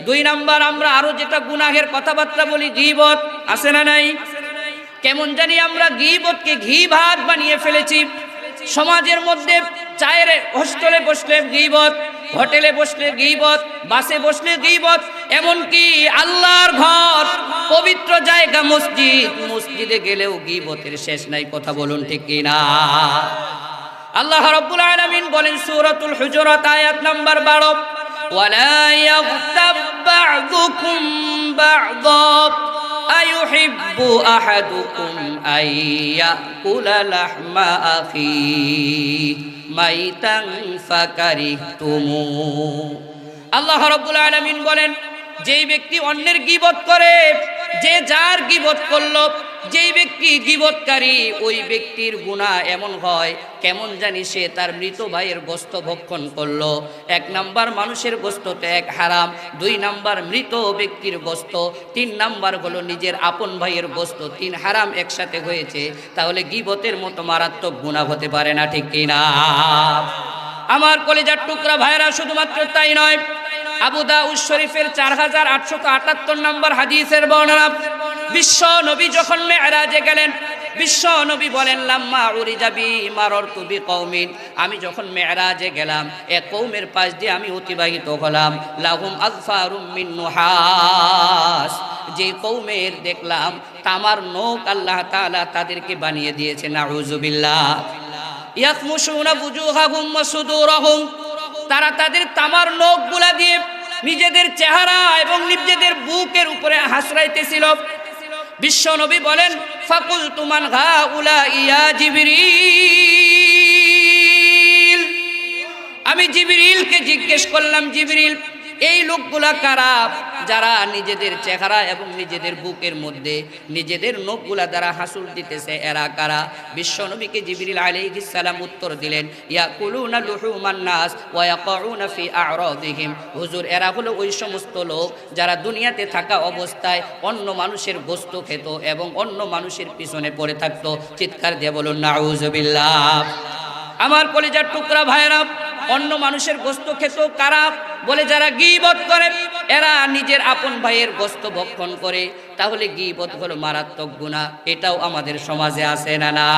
দুই নাম্বার, আমরা আরো যেটা গুনাহের কথাবার্তা বলি, গীবত, আছে না নাই? কেমন জানি আমরা গীবতকে ঘি ভাত বানিয়ে ফেলেছি। সমাজের মধ্যে চায়ের হোস্টেলে বসলে গীবত, হোটেলে বসলে গীবত, বাসে বসলে গীবত, এমনকি আল্লাহর ঘর, পবিত্র জায়গা মসজিদ, মসজিদে গেলেও গীবতের শেষ নাই। কথা বলুন ঠিক কিনা? আল্লাহ রাব্বুল আলামিন বলেন সূরাতুল হুজুরাত আয়াত নাম্বার 12, ওয়ালা ইয়াগতাব বা'দুকুম বা'দা আইয়ুহিব্বু আহাদুকুম আইয়াকুলা লাহমা আখিহি মাইতান ফাকারিহতুমু। আল্লাহ রাব্বুল আলামিন বলেন, যেই ব্যক্তি অন্যের গীবত করে, যে যার গীবত করলো, যেই ব্যক্তি গীবতকারী, ওই ব্যক্তির গুনাহ এমন হয় কেমন জানি সে তার মৃত ভাইয়ের গোশত ভক্ষণ করলো। এক নাম্বার, মানুষের গোশত তো এক হারাম। দুই নাম্বার, মৃত ব্যক্তির গোশত। তিন নাম্বার হলো নিজের আপন ভাইয়ের গোশত। তিন হারাম একসাথে হয়েছে। তাহলে গীবতের মতো মারাত্মক গুনাহ হতে পারে না, ঠিক কিনা? আমার কলিজার টুকরা ভাইরা, শুধুমাত্র তাই নয়, আবু দাউদ শরীফের 4878 নম্বর হাদিসের বর্ণনা, বিশ্ব নবী যখন মেরাজে গেলেন, বিশ্ব নবী বলেন, লাম্মা উরিজা বি মাররতু বিকওমিন, আমি যখন মেরাজে গেলাম, এক কওমের পাশ দিয়ে আমি অতিবাহিত হলাম, লাহুম আযফারুম মিন নুহাস, যে কওমের দেখলাম তামার নখ আল্লাহ তাআলা তাদেরকে বানিয়ে দিয়েছে। নাউযুবিল্লাহ। ইয়াখমুশুনা বুজুহাহুম ওয়া সুদুরহুম, তারা তাদের তামার নখগুলা দিয়ে নিজেদের চেহারা এবং নিজেদের বুকের উপরে হাসরাইতেছিল। বিশ্ব নবী বলেন, ফাকুলতু মান হাউলা ইয়া জিবরিল, আমি জিবরিলকে জিজ্ঞেস করলাম, জিবরিল, এই লোকগুলা কারা যারা নিজেদের চেহারা এবং নিজেদের বুকের মধ্যে নিজেদের নখগুলা দ্বারা হাসুল দিতেছে, এরা কারা? বিশ্ব নবীকে জিবরিল আলাইহিস সালাম উত্তর দিলেন, ইয়াকুলুনা লুহুমান নাস ওয়া ইয়াকুনা ফি আ'রাদিহিম, হুজুর, এরা হলো ওই সমস্ত লোক যারা দুনিয়াতে থাকা অবস্থায় অন্য মানুষের গোশত খেত এবং অন্য মানুষের পিছনে পড়ে থাকতো। চিৎকার দিয়ে বলুন নাউযুবিল্লাহ। আমার কলিজার টুকরা ভাইরা, অন্য মানুষের গোশত খেত কারা? বলে যারা গীবত করে, এরা নিজের আপন ভাইয়ের গোশত ভক্ষণ করে। তাহলে গীবত হলো মারাত্মক গুনাহ। এটাও আমাদের সমাজে আছে না? না।